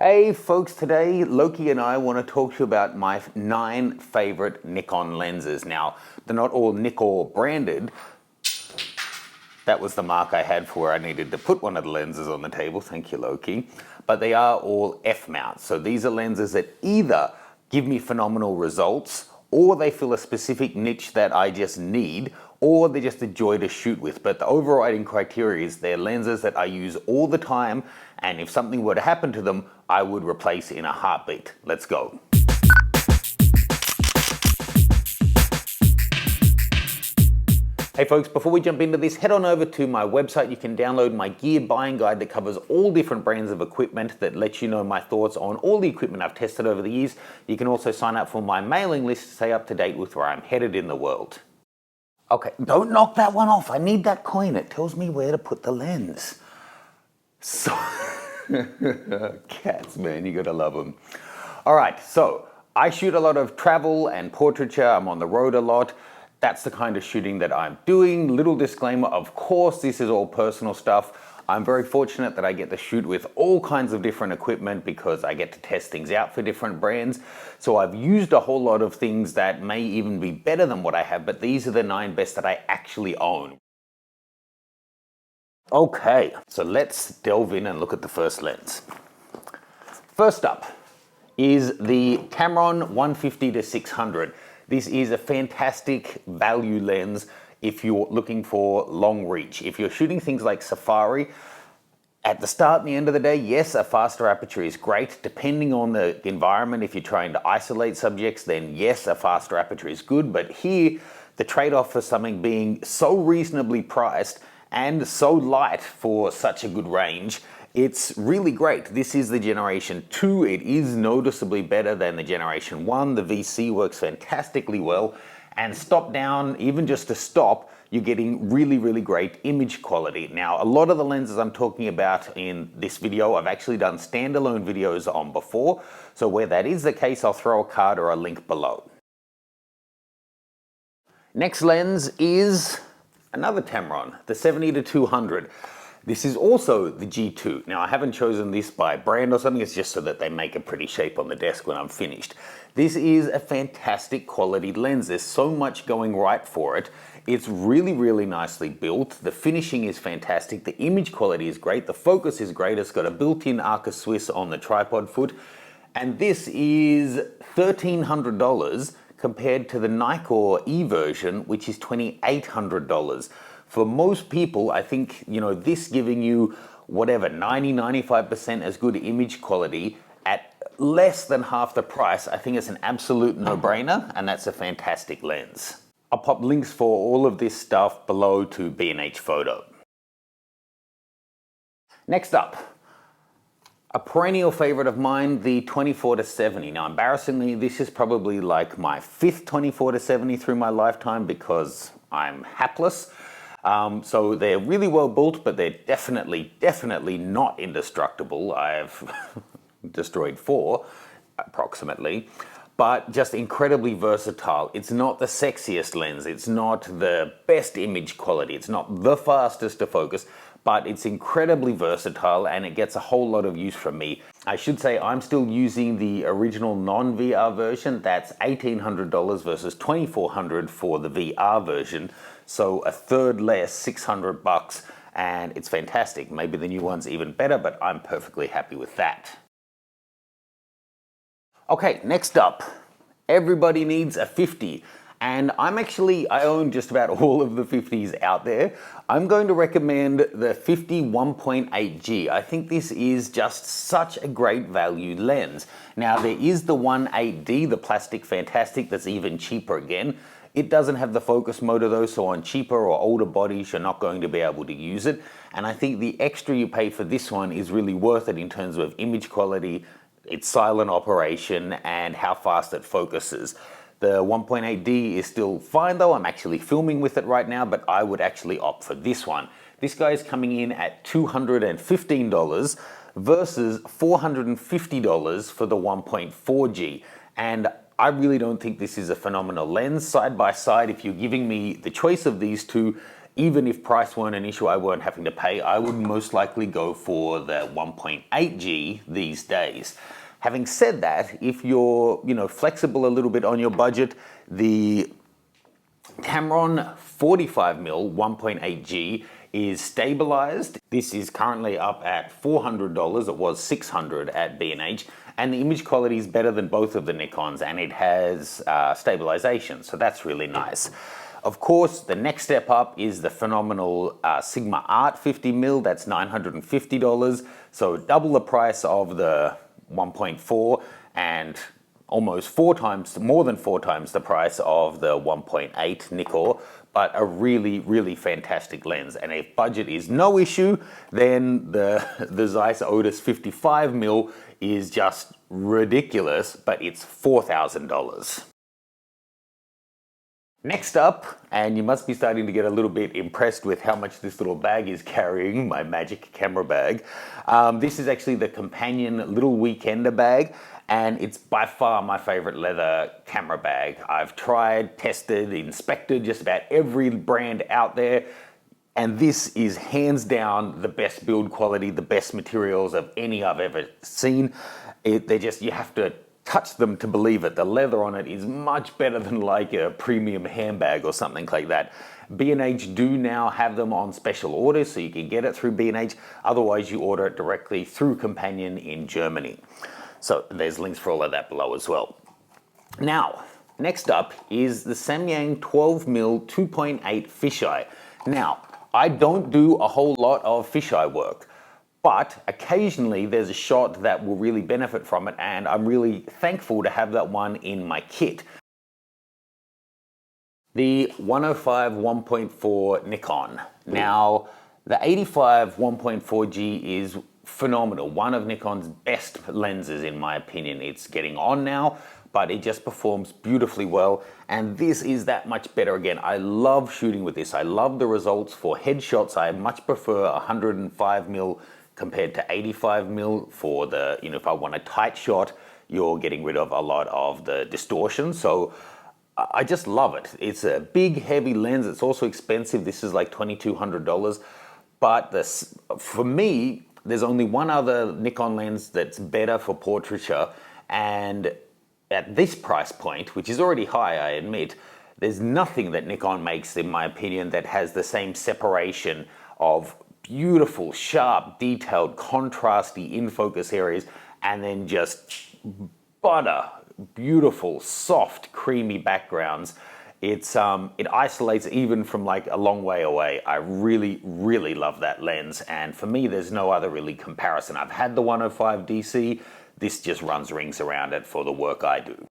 Hey folks, today Loki and I want to talk to you about my 9 favorite Nikon lenses. Now, they're not all Nikon branded. That was the mark I had for where I needed to put one of the lenses on the table. Thank you, Loki. But they are all F mounts. So these are lenses that either give me phenomenal results, or they fill a specific niche that I just need, or they're just a joy to shoot with. But the overriding criteria is they're lenses that I use all the time, and if something were to happen to them, I would replace in a heartbeat. Let's go. Hey folks, before we jump into this, head on over to my website. You can download my gear buying guide that covers all different brands of equipment that lets you know my thoughts on all the equipment I've tested over the years. You can also sign up for my mailing list to stay up to date with where I'm headed in the world. Okay, don't knock that one off. I need that coin. It tells me where to put the lens. So, cats, man, you gotta love them. All right, so I shoot a lot of travel and portraiture. I'm on the road a lot. That's the kind of shooting that I'm doing. Little disclaimer, of course, this is all personal stuff. I'm very fortunate that I get to shoot with all kinds of different equipment because I get to test things out for different brands. So I've used a whole lot of things that may even be better than what I have, but these are the 9 best that I actually own. Okay, so let's delve in and look at the first lens. First up is the Tamron 150-600. This is a fantastic value lens if you're looking for long reach. If you're shooting things like safari, at the start and the end of the day, yes, a faster aperture is great. Depending on the environment, if you're trying to isolate subjects, then yes, a faster aperture is good. But here, the trade-off for something being so reasonably priced and so light for such a good range, it's really great. This is the Generation 2. It is noticeably better than the Generation 1. The VC works fantastically well. And stop down, even just to stop, you're getting really, really great image quality. Now, a lot of the lenses I'm talking about in this video, I've actually done standalone videos on before. So where that is the case, I'll throw a card or a link below. Next lens is another Tamron, the 70-200. This is also the G2. Now, I haven't chosen this by brand or something, it's just so that they make a pretty shape on the desk when I'm finished. This is a fantastic quality lens. There's so much going right for it. It's really, really nicely built. The finishing is fantastic. The image quality is great. The focus is great. It's got a built-in Arca Swiss on the tripod foot. And this is $1,300 compared to the Nikon E version, which is $2,800. For most people, I think, this giving you whatever, 90-95% as good image quality at less than half the price, I think it's an absolute no-brainer, and that's a fantastic lens. I'll pop links for all of this stuff below to B&H Photo. Next up, a perennial favorite of mine, the 24-70. Now, embarrassingly, this is probably like my 5th 24-70 through my lifetime because I'm hapless. So they're really well built, but they're definitely not indestructible. I've destroyed 4, approximately, but just incredibly versatile. It's not the sexiest lens. It's not the best image quality. It's not the fastest to focus, but it's incredibly versatile and it gets a whole lot of use from me. I should say I'm still using the original non-VR version. That's $1,800 versus $2,400 for the VR version. So a third less, $600, and it's fantastic. Maybe the new one's even better, but I'm perfectly happy with that. Okay, next up, everybody needs a 50. And I own just about all of the 50s out there. I'm going to recommend the 50 1.8G. I think this is just such a great value lens. Now, there is the 1.8D, the plastic fantastic, that's even cheaper again. It doesn't have the focus motor though, so on cheaper or older bodies, you're not going to be able to use it. And I think the extra you pay for this one is really worth it in terms of image quality, its silent operation, and how fast it focuses. The 1.8D is still fine though. I'm actually filming with it right now, but I would actually opt for this one. This guy is coming in at $215 versus $450 for the 1.4G. And I really don't think this is a phenomenal lens. Side by side, if you're giving me the choice of these two, even if price weren't an issue, I weren't having to pay, I would most likely go for the 1.8G these days. Having said that, if you're flexible a little bit on your budget, the Tamron 45mm 1.8G is stabilized. This is currently up at $400. It was $600 at B&H, and the image quality is better than both of the Nikons, and it has stabilization, so that's really nice. Of course, the next step up is the phenomenal Sigma Art 50mm. That's $950, so double the price of the 1.4 and almost more than four times the price of the 1.8 Nikon, but a really, really fantastic lens. And if budget is no issue, then the Zeiss Otis 55mm is just ridiculous, but it's $4,000. Next up, and you must be starting to get a little bit impressed with how much this little bag is carrying, my magic camera bag. This is actually the companion little weekender bag, and it's by far my favorite leather camera bag. I've tried, tested, inspected just about every brand out there, and this is hands down the best build quality, the best materials of any I've ever seen. You have to touch them to believe it. The leather on it is much better than like a premium handbag or something like that. B&H do now have them on special orders, so you can get it through B&H. Otherwise, you order it directly through Companion in Germany. So there's links for all of that below as well. Now, next up is the Samyang 12mm 2.8 fisheye. Now, I don't do a whole lot of fisheye work, but occasionally there's a shot that will really benefit from it, and I'm really thankful to have that one in my kit. The 105 1.4 Nikon. Now, the 85 1.4G is phenomenal. One of Nikon's best lenses in my opinion. It's getting on now, but it just performs beautifully well, and this is that much better again. I love shooting with this. I love the results for headshots. I much prefer 105mm compared to 85mm for the, if I want a tight shot, you're getting rid of a lot of the distortion. So I just love it. It's a big, heavy lens. It's also expensive. This is like $2,200. But for me, there's only one other Nikon lens that's better for portraiture. And at this price point, which is already high, I admit, there's nothing that Nikon makes, in my opinion, that has the same separation of beautiful, sharp, detailed, contrasty in-focus areas, and then just beautiful, soft, creamy backgrounds. It isolates even from like a long way away. I really, really love that lens, and for me, there's no other really comparison. I've had the 105 DC. This just runs rings around it for the work I do.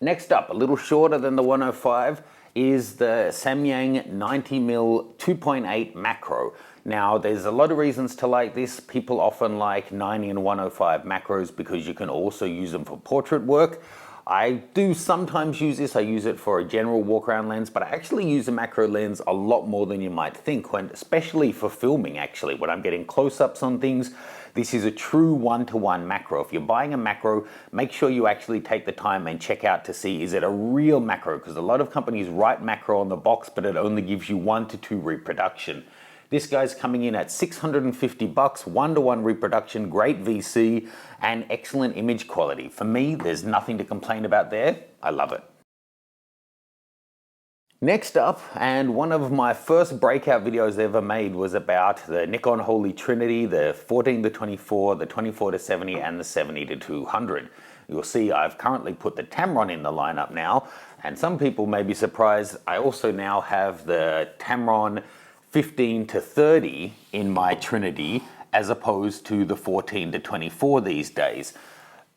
Next up, a little shorter than the 105, is the Samyang 90mm 2.8 macro. Now, there's a lot of reasons to like this. People often like 90 and 105 macros because you can also use them for portrait work. I do sometimes use this. I use it for a general walk-around lens, but I actually use a macro lens a lot more than you might think, especially for filming, actually. When I'm getting close-ups on things, this is a true one-to-one macro. If you're buying a macro, make sure you actually take the time and check out to see, is it a real macro? Because a lot of companies write macro on the box, but it only gives you 1 to 2 reproduction. This guy's coming in at $650, one-to-one reproduction, great VC, and excellent image quality. For me, there's nothing to complain about there. I love it. Next up, and one of my first breakout videos ever made was about the Nikon Holy Trinity, the 14-24, the 24-70, and the 70-200. You'll see I've currently put the Tamron in the lineup now, and some people may be surprised, I also now have the Tamron 15-30 in my Trinity as opposed to the 14-24 these days.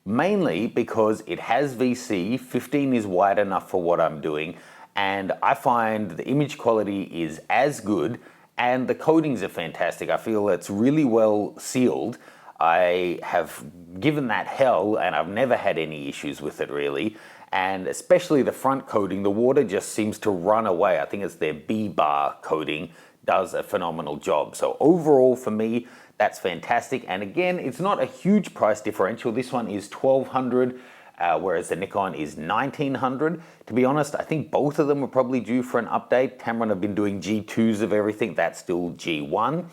Mainly because it has VC, 15 is wide enough for what I'm doing, and I find the image quality is as good and the coatings are fantastic. I feel it's really well sealed. I have given that hell and I've never had any issues with it really. And especially the front coating, the water just seems to run away. I think it's their B-bar coating does a phenomenal job. So overall for me, that's fantastic. And again, it's not a huge price differential. This one is $1,200 whereas the Nikon is 1900. To be honest, I think both of them are probably due for an update. Tamron have been doing G2s of everything. That's still G1.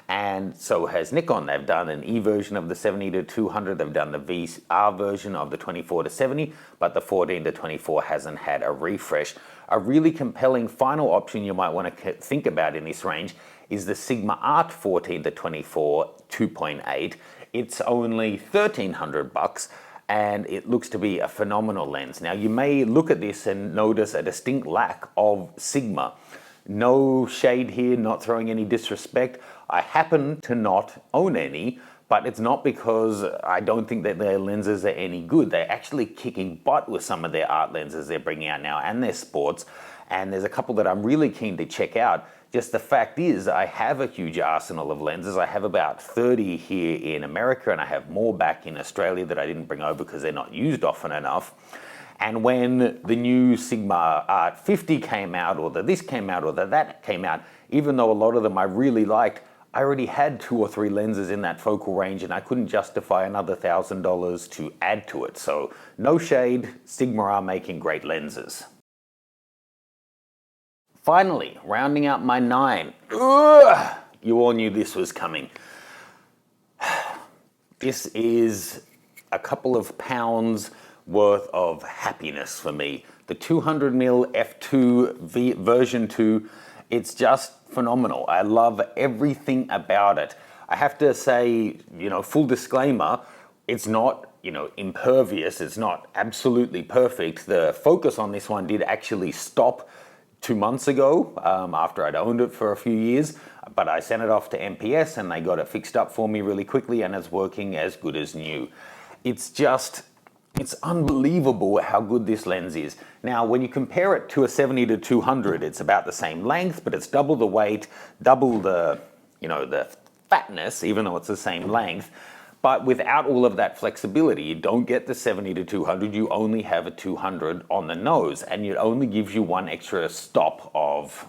And so has Nikon. They've done an E version of the 70-200. They've done the VR version of the 24-70, but the 14-24 hasn't had a refresh. A really compelling final option you might want to think about in this range is the Sigma Art 14-24 2.8. It's only $1,300 and it looks to be a phenomenal lens. Now you may look at this and notice a distinct lack of Sigma. No shade here, not throwing any disrespect. I happen to not own any, but it's not because I don't think that their lenses are any good. They're actually kicking butt with some of their art lenses they're bringing out now and their sports. And there's a couple that I'm really keen to check out. Just the fact is, I have a huge arsenal of lenses. I have about 30 here in America, and I have more back in Australia that I didn't bring over because they're not used often enough. And when the new Sigma Art 50 came out, or this came out, or that came out, even though a lot of them I really liked, I already had 2 or 3 lenses in that focal range and I couldn't justify another $1,000 to add to it. So no shade, Sigma are making great lenses. Finally, rounding out my 9. Ugh, you all knew this was coming. This is a couple of pounds worth of happiness for me. The 200mm f2 version 2, it's just phenomenal. I love everything about it. I have to say, full disclaimer, it's not, impervious. It's not absolutely perfect. The focus on this one did actually stop 2 months ago after I'd owned it for a few years, but I sent it off to MPS and they got it fixed up for me really quickly and it's working as good as new. It's unbelievable how good this lens is. Now, when you compare it to a 70-200, it's about the same length, but it's double the weight, double the fatness, even though it's the same length. But without all of that flexibility, you don't get the 70-200, you only have a 200 on the nose, and it only gives you one extra stop of,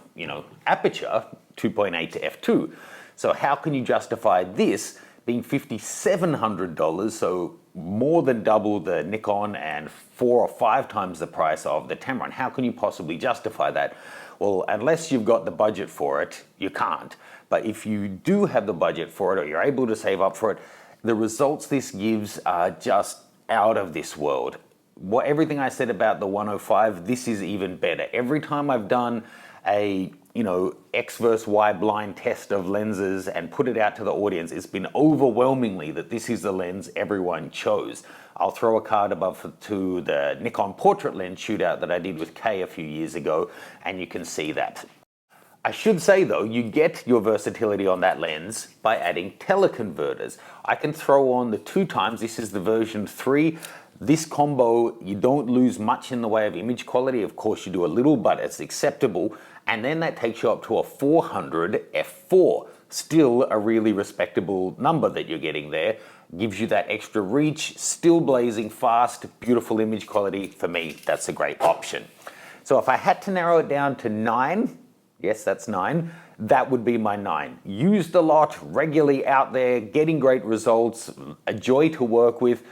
aperture, 2.8 to f2. So how can you justify this being $5,700, so more than double the Nikon and 4 or 5 times the price of the Tamron? How can you possibly justify that? Well, unless you've got the budget for it, you can't. But if you do have the budget for it or you're able to save up for it, the results this gives are just out of this world. Everything I said about the 105, this is even better. Every time I've done a X versus Y blind test of lenses and put it out to the audience, it's been overwhelmingly that this is the lens everyone chose. I'll throw a card above to the Nikon portrait lens shootout that I did with Kay a few years ago, and you can see that. I should say though, you get your versatility on that lens by adding teleconverters. I can throw on the 2 times, this is the version 3. This combo, you don't lose much in the way of image quality. Of course you do a little, but it's acceptable. And then that takes you up to a 400 f4. Still a really respectable number that you're getting there. Gives you that extra reach, still blazing fast, beautiful image quality. For me, that's a great option. So if I had to narrow it down to 9, yes, that's 9, that would be my 9. Used a lot, regularly out there, getting great results, a joy to work with.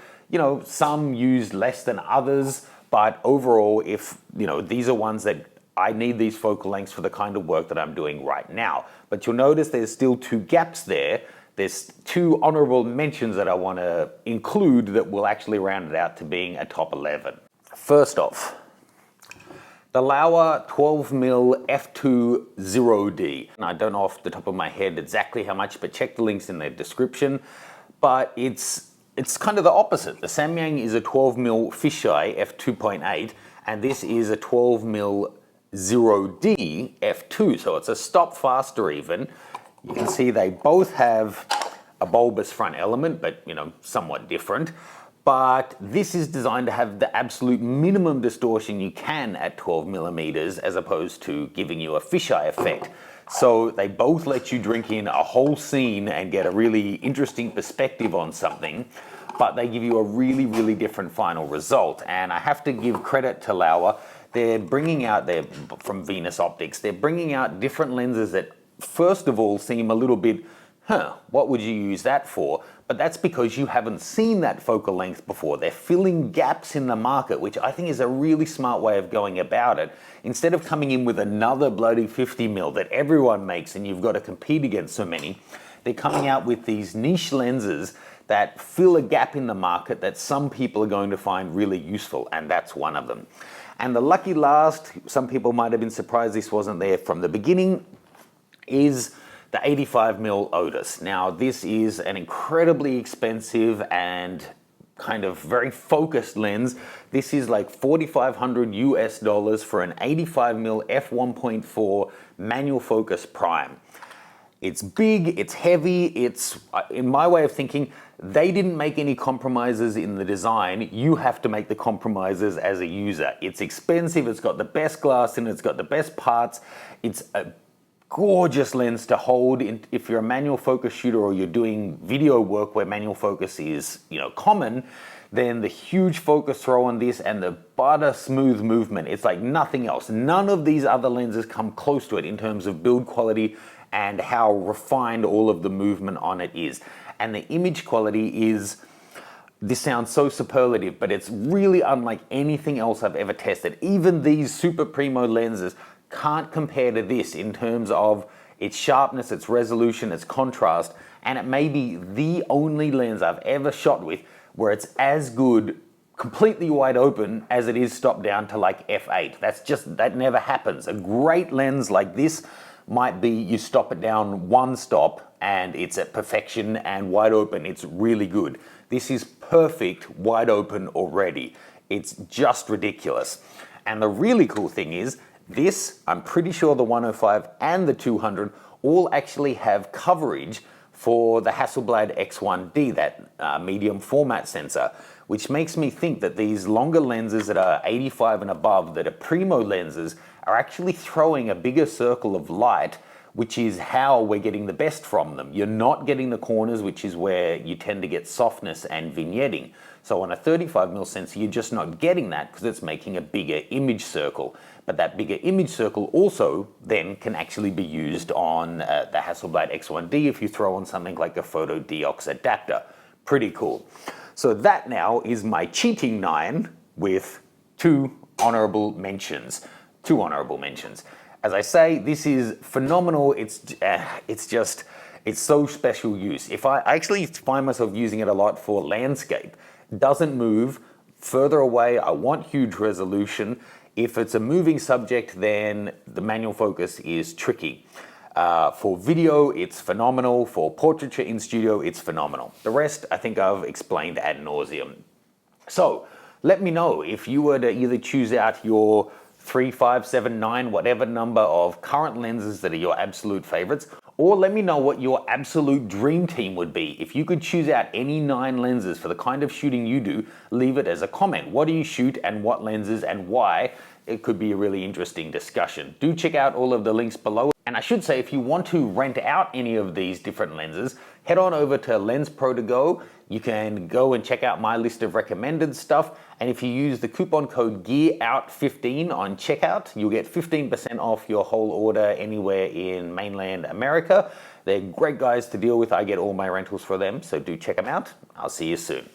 Some used less than others, but overall, if, these are ones that I need these focal lengths for the kind of work that I'm doing right now. But you'll notice there's still 2 gaps there. There's 2 honorable mentions that I want to include that will actually round it out to being a top 11. First off, the Laowa 12mm f2 0D. I don't know off the top of my head exactly how much, but check the links in the description. But it's kind of the opposite. The Samyang is a 12mm fisheye f2.8, and this is a 12mm 0D f2, so it's a stop faster even. You can see they both have a bulbous front element, but somewhat different. But this is designed to have the absolute minimum distortion you can at 12 millimeters, as opposed to giving you a fisheye effect. So they both let you drink in a whole scene and get a really interesting perspective on something, but they give you a really, really different final result. And I have to give credit to Laowa. They're bringing out, from Venus Optics, they're bringing out different lenses that, first of all, seem a little bit, what would you use that for? But that's because you haven't seen that focal length before. They're filling gaps in the market, which I think is a really smart way of going about it. Instead of coming in with another bloody 50mm that everyone makes and you've got to compete against so many, they're coming out with these niche lenses that fill a gap in the market that some people are going to find really useful, and that's one of them. And the lucky last, some people might have been surprised this wasn't there from the beginning, is the 85mm Otis. Now, this is an incredibly expensive and kind of very focused lens. This is like $4,500 US for an 85mm f1.4 manual focus prime. It's big, it's heavy, it's, in my way of thinking, they didn't make any compromises in the design. You have to make the compromises as a user. It's expensive, it's got the best glass in it, it's got the best parts. It's a gorgeous lens to hold if you're a manual focus shooter or you're doing video work where manual focus is, common. Then the huge focus throw on this and the butter smooth movement, it's like nothing else. None of these other lenses come close to it in terms of build quality and how refined all of the movement on it is. And the image quality is, this sounds so superlative, but it's really unlike anything else I've ever tested. Even these super primo lenses can't compare to this in terms of its sharpness, its resolution, its contrast, and it may be the only lens I've ever shot with where it's as good completely wide open as it is stopped down to like f8. That never happens. A great lens like this might be you stop it down one stop and it's at perfection, and wide open it's really good. This is perfect wide open already. It's just ridiculous. And the really cool thing is, this, I'm pretty sure the 105 and the 200 all actually have coverage for the Hasselblad X1D, that medium format sensor, which makes me think that these longer lenses that are 85 and above, that are primo lenses, are actually throwing a bigger circle of light, which is how we're getting the best from them. You're not getting the corners, which is where you tend to get softness and vignetting. So on a 35mm sensor, you're just not getting that because it's making a bigger image circle. But that bigger image circle also then can actually be used on the Hasselblad X1D if you throw on something like a photo deox adapter. Pretty cool. So that now is my cheating 9 with two honorable mentions. As I say, this is phenomenal. It's so special use. I actually find myself using it a lot for landscape. Doesn't move, further away, I want huge resolution. If it's a moving subject, then the manual focus is tricky. For video, it's phenomenal. For portraiture in studio, it's phenomenal. The rest, I think I've explained ad nauseum. So let me know if you were to either choose out your 3, 5, 7, 9, whatever number of current lenses that are your absolute favorites, or let me know what your absolute dream team would be. If you could choose out any 9 lenses for the kind of shooting you do, leave it as a comment. What do you shoot and what lenses and why? It could be a really interesting discussion. Do check out all of the links below. And I should say, if you want to rent out any of these different lenses, head on over to Lens Pro to Go. You can go and check out my list of recommended stuff. And if you use the coupon code GEAROUT15 on checkout, you'll get 15% off your whole order anywhere in mainland America. They're great guys to deal with. I get all my rentals for them, so do check them out. I'll see you soon.